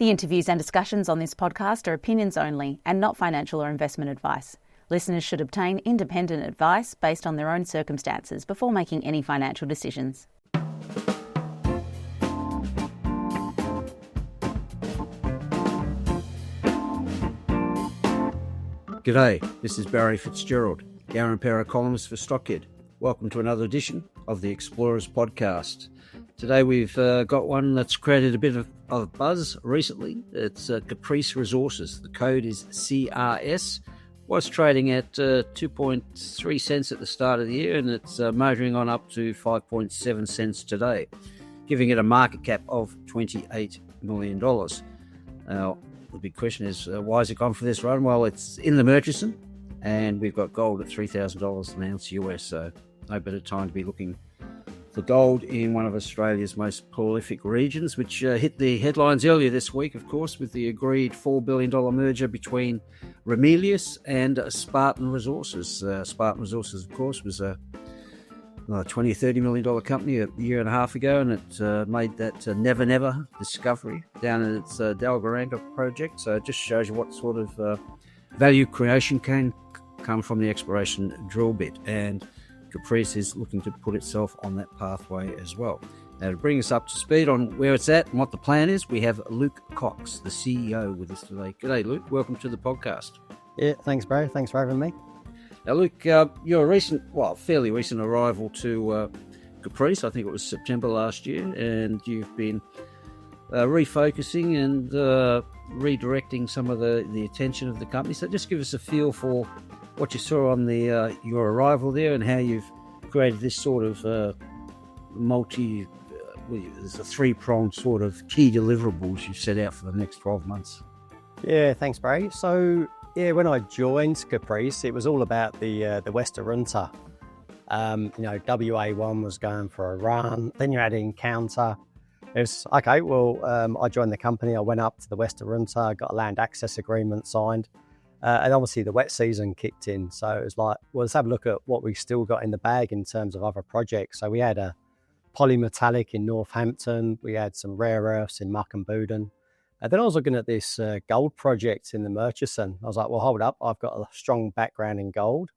The interviews and discussions on this podcast are opinions only and not financial or investment advice. Listeners should obtain independent advice based on their own circumstances before making any financial decisions. G'day, this is Barry FitzGerald, Garimpeiro columnist for Stockhead. Welcome to another edition of the Explorers podcast. Today we've got one that's created a bit of buzz recently. It's Caprice Resources. The code is CRS. Was trading at 2.3 cents at the start of the year, and it's motoring on up to 5.7 cents today, giving it a market cap of $28 million. Now, the big question is, why has it gone for this run? Well, it's in the Murchison, and we've got gold at $3,000 an ounce US, so no better time to be looking for gold in one of Australia's most prolific regions, which hit the headlines earlier this week, of course, with the agreed $4 billion merger between Ramelius and Spartan Resources. Spartan Resources, of course, was a $20-30 million company a year and a half ago, and it made that Never Never discovery down in its Garimpeiro project. So it just shows you what sort of value creation can come from the exploration drill bit. And Caprice is looking to put itself on that pathway as well. Now, to bring us up to speed on where it's at and what the plan is, we have Luke Cox, the CEO, with us today. G'day, Luke. Welcome to the podcast. Yeah, thanks, Barry. Thanks for having me. Now, Luke, you're a fairly recent arrival to Caprice. I think it was September last year, and you've been refocusing and redirecting some of the attention of the company. So just give us a feel for what you saw on your arrival there and how you've created this sort of there's a three-pronged sort of key deliverables you've set out for the next 12 months. Yeah, thanks, Barry. So, when I joined Caprice, it was all about the West Arunta. WA1 was going for a run. Then you had Encounter. It was, okay, I joined the company. I went up to the West Arunta, got a land access agreement signed. And obviously the wet season kicked in. So it was like, well, let's have a look at what we still got in the bag in terms of other projects. So we had a polymetallic in Northampton. We had some rare earths in Muckenbuden. And then I was looking at this gold project in the Murchison. I was like, well, hold up. I've got a strong background in gold.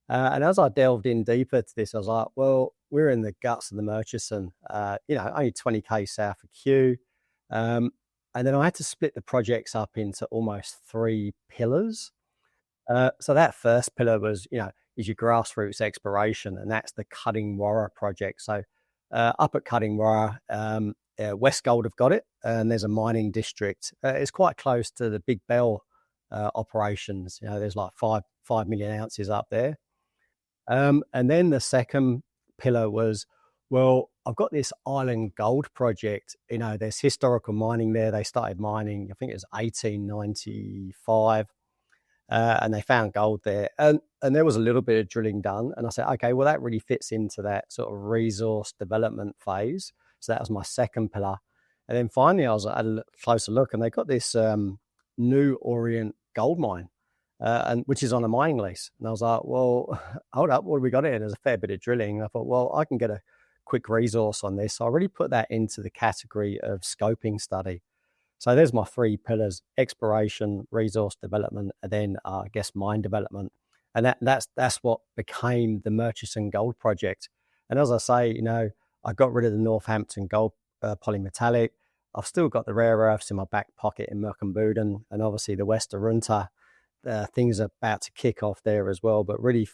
And as I delved in deeper to this, I was like, well, we're in the guts of the Murchison, only 20k south of Kew. And then I had to split the projects up into almost three pillars. So that first pillar was, is your grassroots exploration, and that's the Cutting Warra project. So up at Cutting Warra, West Gold have got it, and there's a mining district. It's quite close to the Big Bell operations. There's like 5 million ounces up there. And then the second pillar was, well, I've got this Island Gold project. There's historical mining there. They started mining, I think it was 1895, and they found gold there. And there was a little bit of drilling done. And I said, okay, well, that really fits into that sort of resource development phase. So that was my second pillar. And then finally, I was at a closer look, and they got this New Orient gold mine, and which is on a mining lease. And I was like, well, hold up, what have we got here? There's a fair bit of drilling. And I thought, well, I can get a quick resource on this. So I really put that into the category of scoping study. So there's my three pillars: exploration, resource development, and then I guess mine development. And that's what became the Murchison Gold Project. And as I say, I got rid of the Northampton gold polymetallic. I've still got the rare earths in my back pocket in Muckenbuden, and obviously the West Arunta. Things are about to kick off there as well, but really,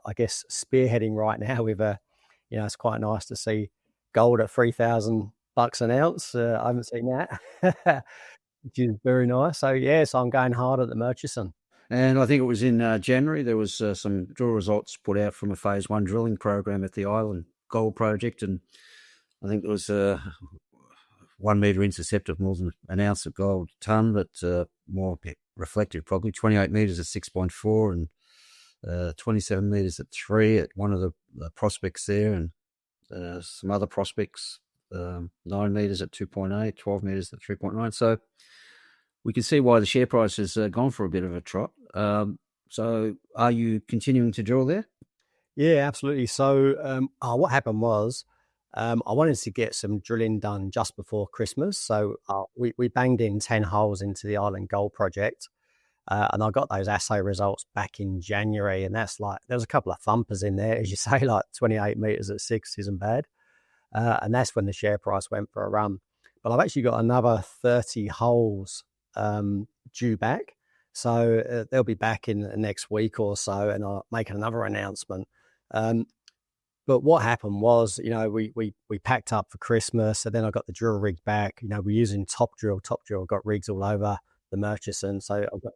I guess, spearheading right now with it's quite nice to see gold at $3,000 an ounce. I haven't seen that, which is very nice. So I'm going hard at the Murchison. And I think it was in January, there was some drill results put out from a phase 1 drilling program at the Island Gold project. And I think there was 1 metre intercept of more than an ounce of gold a tonne, but more reflective, probably 28 metres at 6.4 and 27 metres at 3 at one of the prospects there, and some other prospects, 9 metres at 2.8, 12 metres at 3.9. So we can see why the share price has gone for a bit of a trot. So are you continuing to drill there? Yeah, absolutely. So what happened was I wanted to get some drilling done just before Christmas. So we banged in 10 holes into the Island Gold project. And I got those assay results back in January. And that's like, there was a couple of thumpers in there, as you say, like 28 meters at 6 isn't bad. And that's when the share price went for a run. But I've actually got another 30 holes due back. So they'll be back in the next week or so, and I'll make another announcement. But what happened was, we packed up for Christmas, and then I got the drill rig back. We're using Top Drill. Top Drill got rigs all over the Murchison. So I've got,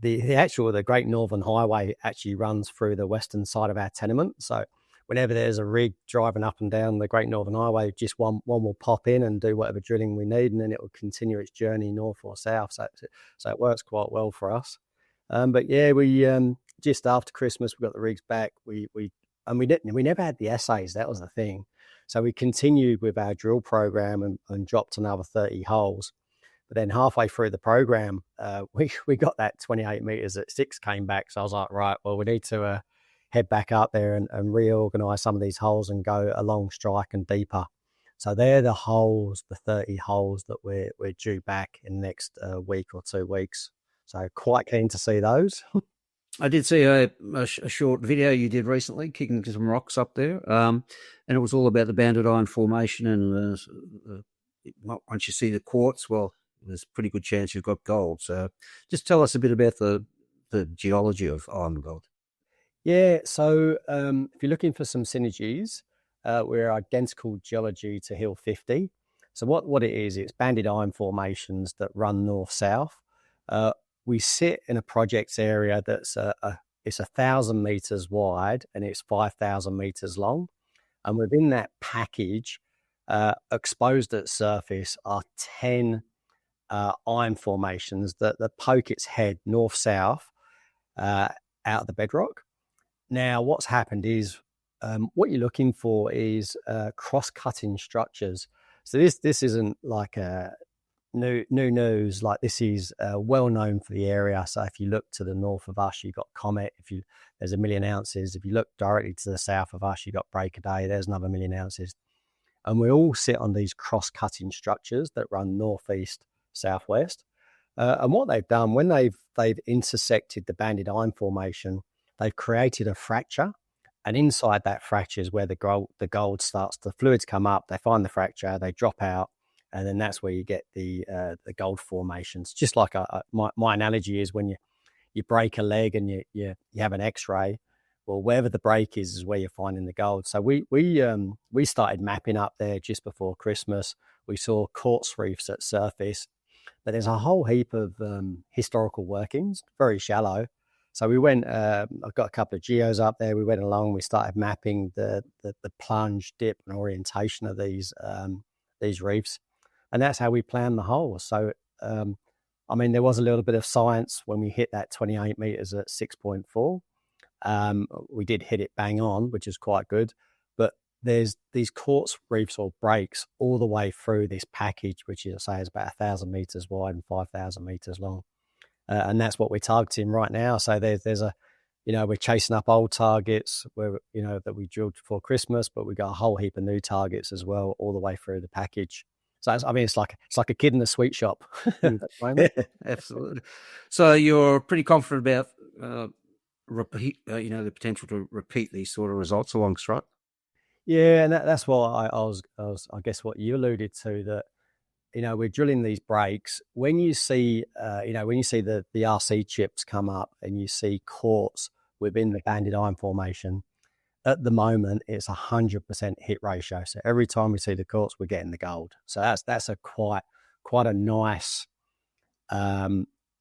the Great Northern Highway actually runs through the western side of our tenement. So whenever there's a rig driving up and down the Great Northern Highway, just one will pop in and do whatever drilling we need, and then it will continue its journey north or south. So it works quite well for us. But yeah, we just after Christmas we got the rigs back. We never had the assays. That was the thing. So we continued with our drill program and dropped another 30 holes. But then halfway through the program, we got that 28 meters at 6 came back. So I was like, right, well, we need to head back up there and reorganize some of these holes and go along strike and deeper. So they're the holes, the 30 holes that we're due back in the next week or 2 weeks. So quite keen to see those. I did see a short video you did recently, kicking some rocks up there, and it was all about the banded iron formation. And once you see the quartz, well, there's a pretty good chance you've got gold. So just tell us a bit about the geology of iron gold. Yeah, so if you're looking for some synergies, we're identical geology to Hill 50. So what it is, it's banded iron formations that run north-south. We sit in a projects area that's it's 1,000 meters wide and it's 5,000 meters long. And within that package, exposed at surface are 10 iron formations that poke its head north-south out of the bedrock. Now, what's happened is what you're looking for is cross-cutting structures. So this isn't like a new news. Like, this is well known for the area. So if you look to the north of us, you've got Comet. There's 1 million ounces. If you look directly to the south of us, you've got Break a Day. There's another 1 million ounces. And we all sit on these cross-cutting structures that run northeast, southwest. And what they've done, when they've intersected the banded iron formation, they've created a fracture, and inside that fracture is where the gold starts. The fluids come up, they find the fracture, they drop out, and then that's where you get the gold formations. Just like my analogy is when you break a leg and you have an X-ray. Well, wherever the break is where you're finding the gold. So we started mapping up there just before Christmas. We saw quartz reefs at surface, but there's a whole heap of historical workings, very shallow. So we went, I've got a couple of geos up there. We went along, we started mapping the plunge, dip and orientation of these reefs. And that's how we planned the holes. So, there was a little bit of science when we hit that 28 meters at 6.4. We did hit it bang on, which is quite good. But there's these quartz reefs or breaks all the way through this package, which is about 1,000 meters wide and 5,000 meters long. And that's what we're targeting right now. So there's we're chasing up old targets that we drilled before Christmas, but we got a whole heap of new targets as well, all the way through the package. So it's like a kid in a sweet shop. Absolutely. So you're pretty confident about the potential to repeat these sort of results along strike? Yeah, and that's what I guess what you alluded to, that we're drilling these breaks. When you see the RC chips come up and you see quartz within the banded iron formation, at the moment it's 100% hit ratio. So every time we see the quartz, we're getting the gold. So that's a quite a nice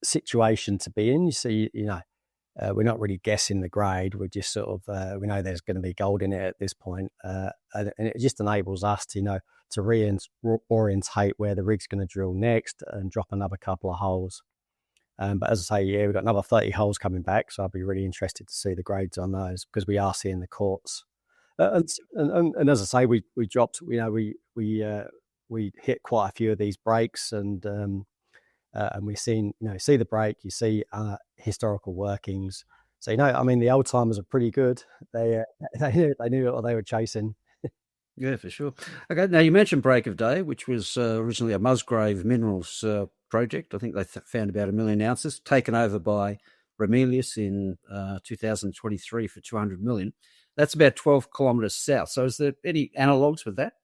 situation to be in. You see, we're not really guessing the grade. We're just sort of we know there's going to be gold in it at this point, and it just enables us to to reorientate where the rig's going to drill next and drop another couple of holes. But as I say, we've got another 30 holes coming back, so I'll be really interested to see the grades on those, because we are seeing the quartz. And as I say, we dropped. We hit quite a few of these breaks, and we've seen see the break. You see historical workings. So the old timers are pretty good. They knew what they were chasing. Yeah, for sure. Okay, now you mentioned Break of Day, which was originally a Musgrave Minerals project. I think they found about 1 million ounces, taken over by Ramelius in 2023 for 200 million. That's about 12 kilometres south. So is there any analogues with that?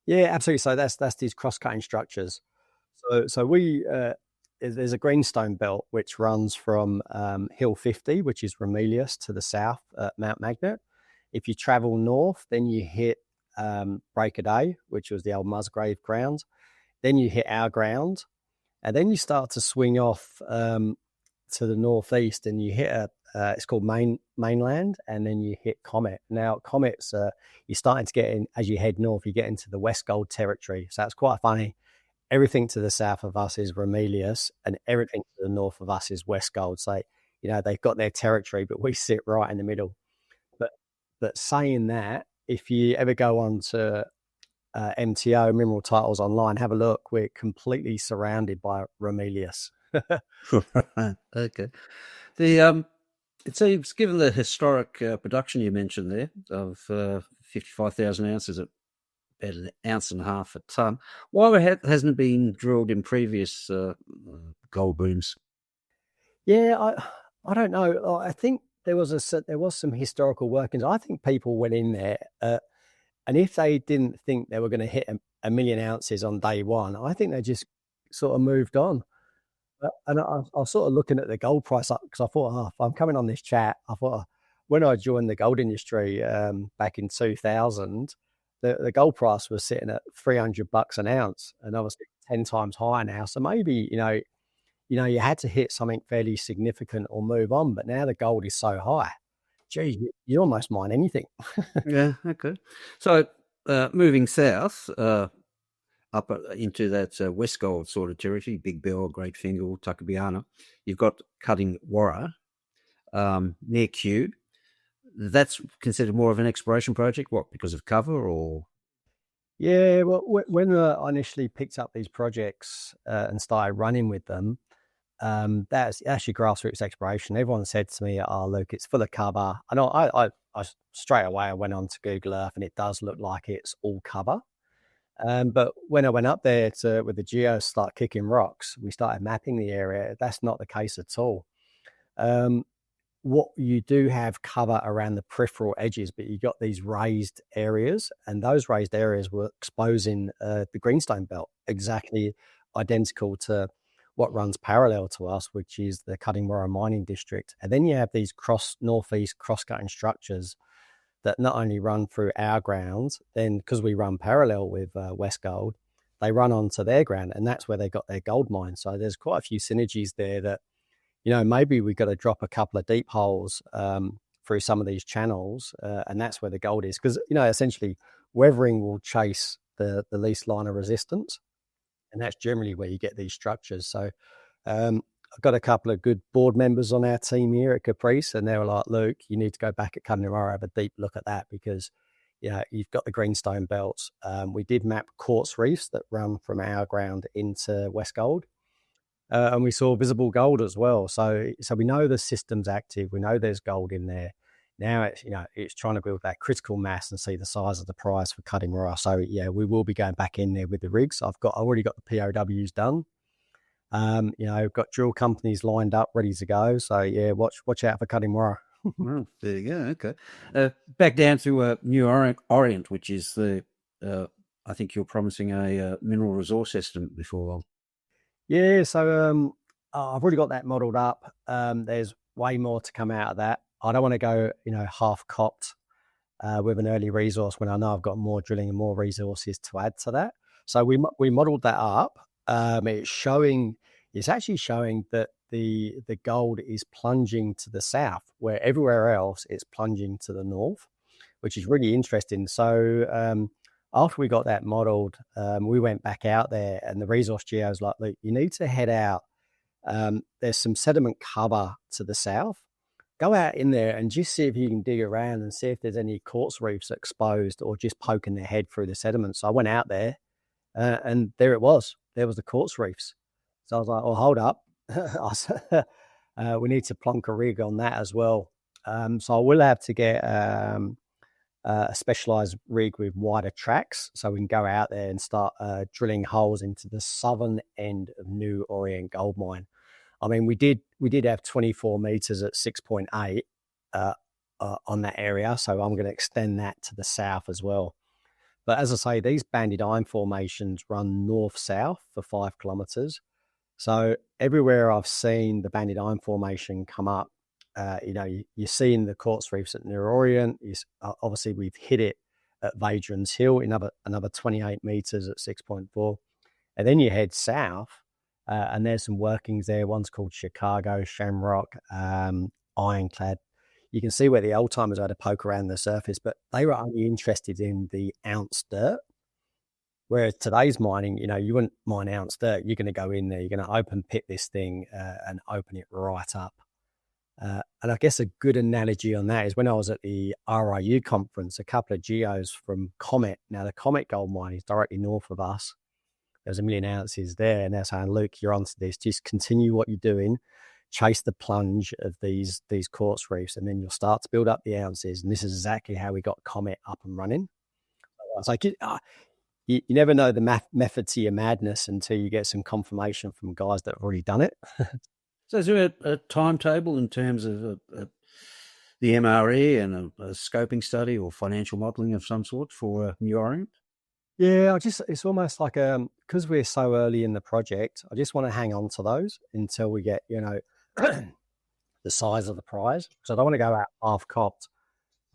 Yeah, absolutely. So that's these cross-cutting structures. So we there's a greenstone belt which runs from Hill 50, which is Ramelius, to the south at Mount Magnet. If you travel north, then you hit Break of Day, which was the old Musgrave ground. Then you hit our ground, and then you start to swing off to the northeast, and you hit it's called mainland, and then you hit Comet. Now Comet's you're starting to get in as you head north. You get into the Westgold territory, so it's quite funny. Everything to the south of us is Ramelius, and everything to the north of us is Westgold. So they've got their territory, but we sit right in the middle. But saying that, if you ever go on to MTO Mineral Titles online, have a look. We're completely surrounded by Ramelius. Okay. It seems, given the historic production you mentioned there of 55,000 ounces at about an ounce and a half a tonne, why hasn't it been drilled in previous gold booms? Yeah, I don't know. I think there was some historical workings. I think people went in there, and if they didn't think they were going to hit a million ounces on day one, I think they just sort of moved on. And I was sort of looking at the gold price because I thought, if I'm coming on this chat, I thought when I joined the gold industry back in 2000, the gold price was sitting at $300 an ounce, and obviously 10 times higher now. So maybe you had to hit something fairly significant or move on. But now the gold is so high, gee, you almost mine anything. Yeah, okay. So moving south, up into that Westgold sort of territory, Big Bell, Great Fingal, Tuckabianna, you've got Cutting Warra near Kew. That's considered more of an exploration project. What, because of cover or? Yeah, well, when I initially picked up these projects and started running with them, that's actually grassroots exploration. Everyone said to me, "Oh, look, it's full of cover." And I straight away I went on to Google Earth, and it does look like it's all cover. But when I went up there with the geos start kicking rocks, we started mapping the area. That's not the case at all. What you do have cover around the peripheral edges, but you got these raised areas, and those raised areas were exposing the greenstone belt, exactly identical to what runs parallel to us, which is the Cutting Warra mining district. And then you have these northeast cross-cutting structures that not only run through our grounds, then because we run parallel with Westgold, they run onto their ground, and that's where they got their gold mine. So there's quite a few synergies there that, maybe we've got to drop a couple of deep holes through some of these channels, and that's where the gold is. Because, essentially, weathering will chase the least line of resistance, and that's generally where you get these structures. So I've got a couple of good board members on our team here at Caprice, and they were like, "Luke, you need to go back at Cutting Warra, have a deep look at that, because you've got the greenstone belts." We did map quartz reefs that run from our ground into Westgold, and we saw visible gold as well. So we know the system's active. We know there's gold in there. Now it's trying to build that critical mass and see the size of the prize for Cutting Warra. So yeah, we will be going back in there with the rigs. I've already got the POWs done. Got drill companies lined up, ready to go. So yeah, watch out for Cutting Warra. Well, there you go. Okay, back down to New Orient, which is the I think you're promising a mineral resource estimate before long. Yeah, so I've already got that modelled up. There's way more to come out of that. I don't want to go, half cocked with an early resource when I know I've got more drilling and more resources to add to that. So we modelled that up. It's actually showing that the gold is plunging to the south, where everywhere else it's plunging to the north, which is really interesting. So after we got that modelled, we went back out there, and the resource geo was like, "Look, you need to head out. There's some sediment cover to the south. Go out in there and just see if you can dig around and see if there's any quartz reefs exposed or just poking their head through the sediment." So I went out there, and there it was. There was the quartz reefs. So I was like, "Oh, hold up." We need to plonk a rig on that as well. So I will have to get a specialised rig with wider tracks, so we can go out there and start drilling holes into the southern end of New Orient gold mine. I mean, we did have 24 meters at 6.8 on that area, so I'm going to extend that to the south as well. But as I say, these banded iron formations run north-south for 5 kilometers. So everywhere I've seen the banded iron formation come up, you're seeing the quartz reefs at New Orient. Obviously, we've hit it at Vadran's Hill, another 28 meters at 6.4. And then you head south, and there's some workings there. One's called Chicago, Shamrock, Ironclad. You can see where the old timers had to poke around the surface, but they were only interested in the ounce dirt. Whereas today's mining, you wouldn't mine ounce dirt. You're going to go in there, you're going to open pit this thing and open it right up. And I guess a good analogy on that is when I was at the RIU conference, a couple of geos from Comet. Now, the Comet gold mine is directly north of us. There's 1 million ounces there. And they're saying, Luke, you're onto this. Just continue what you're doing. Chase the plunge of these quartz reefs, and then you'll start to build up the ounces. And this is exactly how we got Comet up and running. It's like, you never know the method to your madness until you get some confirmation from guys that have already done it. So is there a timetable in terms of the MRE and a scoping study or financial modelling of some sort for New Orient? Yeah, it's almost like because we're so early in the project, I just want to hang on to those until we get, the size of the prize. So I don't want to go out half-cocked.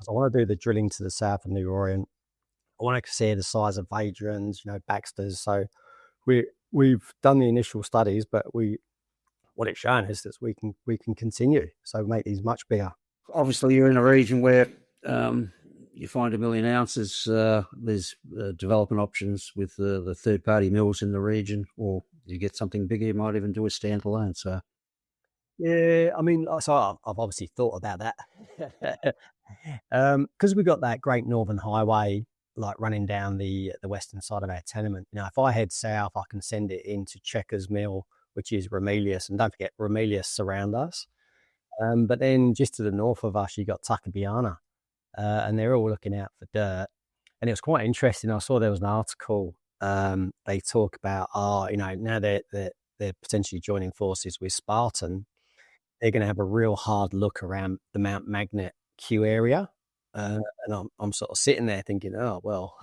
I want to do the drilling to the south of New Orient. I want to see the size of Vadran's, Baxter's. So we've done the initial studies, but what it's shown is that we can continue. So make these much bigger. Obviously, you're in a region where you find 1 million ounces. There's development options with the third-party mills in the region, or you get something bigger, you might even do a standalone. So, yeah, I mean, so I've obviously thought about that because we've got that Great Northern Highway like running down the western side of our tenement. If I head south, I can send it into Checkers Mill, which is Ramelius, and don't forget Ramelius surround us. But then just to the north of us, you got Tuckabianna, and they're all looking out for dirt. And it was quite interesting. I saw there was an article. They talk about, now they're potentially joining forces with Spartan. They're going to have a real hard look around the Mount Magnet Q area. And I'm sort of sitting there thinking, oh well,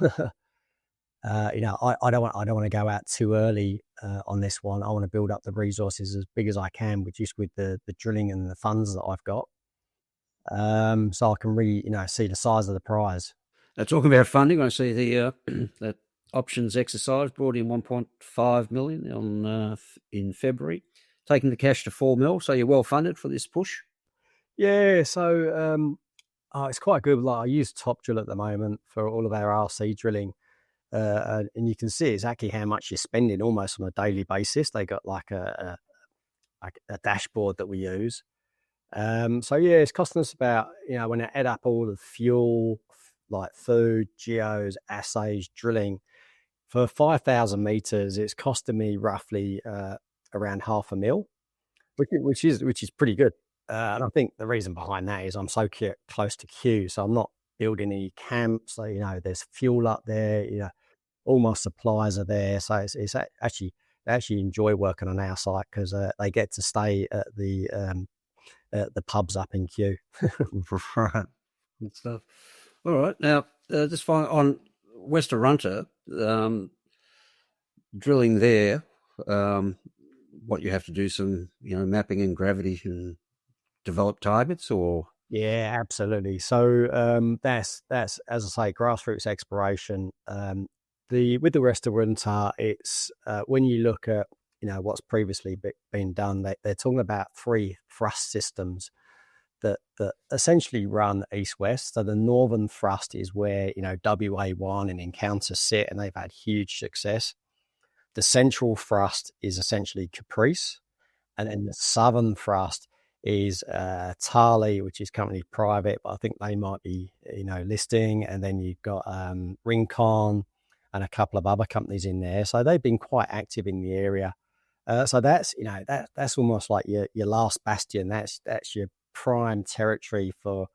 I don't want to go out too early on this one. I want to build up the resources as big as I can, with the drilling and the funds that I've got, so I can really see the size of the prize. Now, talking about funding, I see the that options exercise brought in 1.5 million in February, taking the cash to 4 mil. So you're well funded for this push. Yeah, so it's quite good. Like I use Top Drill at the moment for all of our RC drilling. And you can see exactly how much you're spending almost on a daily basis. They got like a dashboard that we use. So yeah, it's costing us about, when I add up all the fuel, like food, geos, assays, drilling, for 5,000 meters, it's costing me roughly around $500,000, which is pretty good. And I think the reason behind that is I'm so close to Q, so I'm not building any camps. So there's fuel up there. All my supplies are there, so it's actually they actually enjoy working on our site because they get to stay at the pubs up in Kew. Right, good stuff. All right, now just on West Arunta, drilling there. What you have to do some mapping and gravity and develop targets, or yeah, absolutely. So that's as I say, grassroots exploration. With the rest of Arunta, it's when you look at what's previously been done, they're talking about 3 thrust systems that essentially run east-west. So the northern thrust is where WA1 and Encounter sit, and they've had huge success. The central thrust is essentially Caprice, and then the southern thrust is Tarly, which is currently private, but I think they might be listing. And then you've got Rincon and a couple of other companies in there, so they've been quite active in the area. So that's that's almost like your last bastion. That's your prime territory for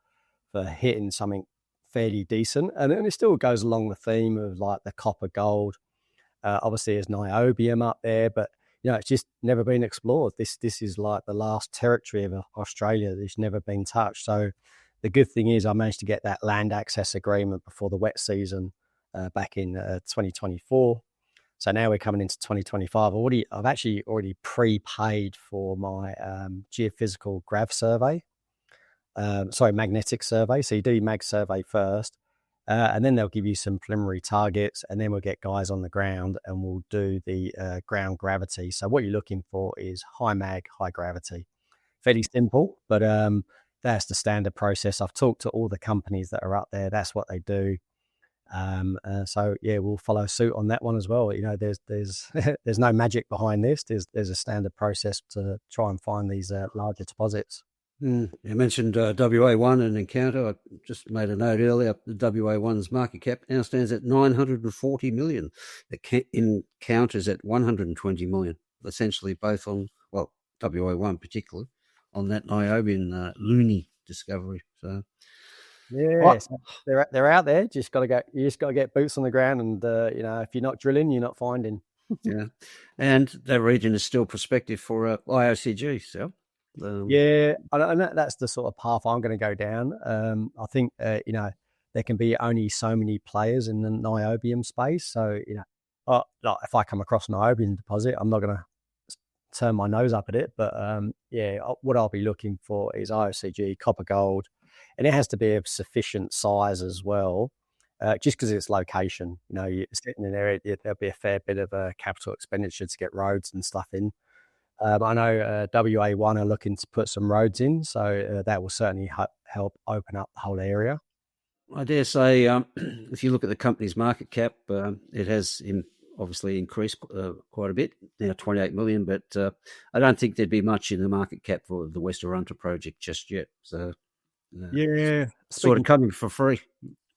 hitting something fairly decent. And it still goes along the theme of like the copper gold. Obviously, there's niobium up there, but it's just never been explored. This is like the last territory of Australia that's never been touched. So the good thing is I managed to get that land access agreement before the wet season back in 2024. So now we're coming into 2025. I've actually already prepaid for my geophysical grav survey. Magnetic survey. So you do your mag survey first, and then they'll give you some preliminary targets, and then we'll get guys on the ground and we'll do the ground gravity. So what you're looking for is high mag, high gravity. Fairly simple, but that's the standard process. I've talked to all the companies that are up there. That's what they do. We'll follow suit on that one as well. There's there's no magic behind this. There's a standard process to try and find these larger deposits. You mentioned WA1 and Encounter. I just made a note earlier. The WA1's market cap now stands at 940 million. The Encounter's at 120 million. Essentially both on, WA1 particularly, on that niobium Looney discovery. So yeah, so they're out there. You just got to get boots on the ground, and if you're not drilling, you're not finding. Yeah, and that region is still prospective for IOCG. So. And that's the sort of path I'm going to go down. I think there can be only so many players in the niobium space. So if I come across a niobium deposit, I'm not going to turn my nose up at it. But what I'll be looking for is IOCG, copper gold, and it has to be of sufficient size as well. Just because of its location, you're sitting in there, there'll be a fair bit of capital expenditure to get roads and stuff in. I know WA1 are looking to put some roads in, so that will certainly help open up the whole area. I dare say, if you look at the company's market cap, it has obviously increased quite a bit, now 28 million, but I don't think there'd be much in the market cap for the West Arunta project just yet. So, sort of coming for free.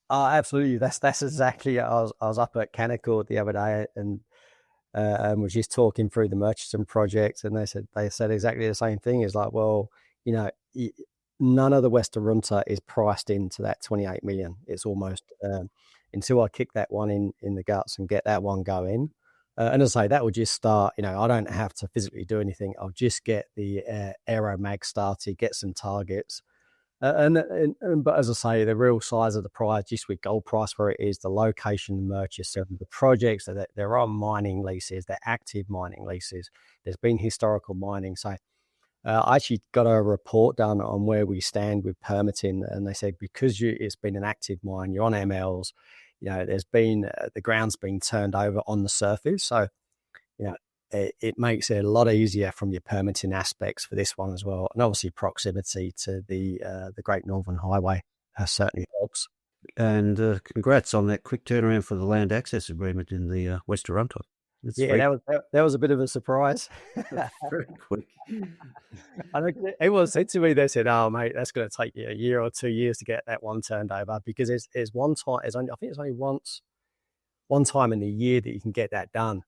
Oh, absolutely. That's exactly. I was up at Canaccord the other day and was just talking through the Murchison project, and they said exactly the same thing. It's like, none of the West Arunta is priced into that 28 million. It's almost until I kick that one in the guts and get that one going. And as I say, that will just start. I don't have to physically do anything. I'll just get the aero mag started, get some targets. But as I say, the real size of the prize, just with gold price where it is, the location in Murchison, the projects that they're on mining leases, they're active mining leases. There's been historical mining. So I actually got a report done on where we stand with permitting, and they said because it's been an active mine, you're on MLs. There's been the ground's been turned over on the surface, so it makes it a lot easier from your permitting aspects for this one as well. And obviously proximity to the Great Northern Highway certainly helps. And congrats on that quick turnaround for the land access agreement in the West Arunta. That was a bit of a surprise. Very quick. I think everyone said to me, they said, "Oh, mate, that's going to take you a year or 2 years to get that one turned over," because there's one time. I think it's only one time in the year that you can get that done.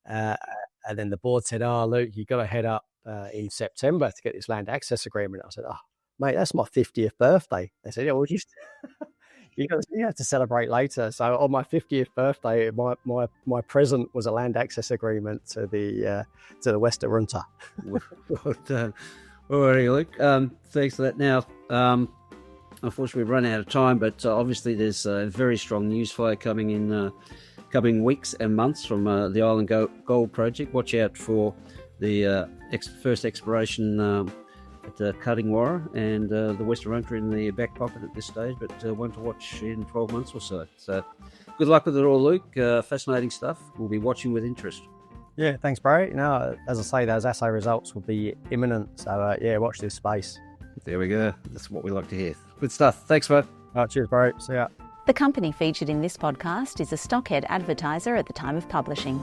And then the board said, "Oh, Luke, you got to head up in September to get this land access agreement." I said, "Oh, mate, that's my 50th birthday." They said, "Yeah, well, you have to celebrate later." So on my 50th birthday, my present was a land access agreement to the West Arunta. Well done. All right, Luke. Thanks for that. Now, unfortunately, we've run out of time, but obviously there's a very strong news flow coming in coming weeks and months from the Island Gold Project. Watch out for the first exploration at the Cutting Warra and the West Arunta in the back pocket at this stage, but one to watch in 12 months or so. So good luck with it all, Luke. Fascinating stuff. We'll be watching with interest. Yeah, thanks, Barry. As I say, those assay results will be imminent. So, watch this space. There we go. That's what we like to hear. Good stuff. Thanks, mate. All right, cheers, Barry. See ya. The company featured in this podcast is a Stockhead advertiser at the time of publishing.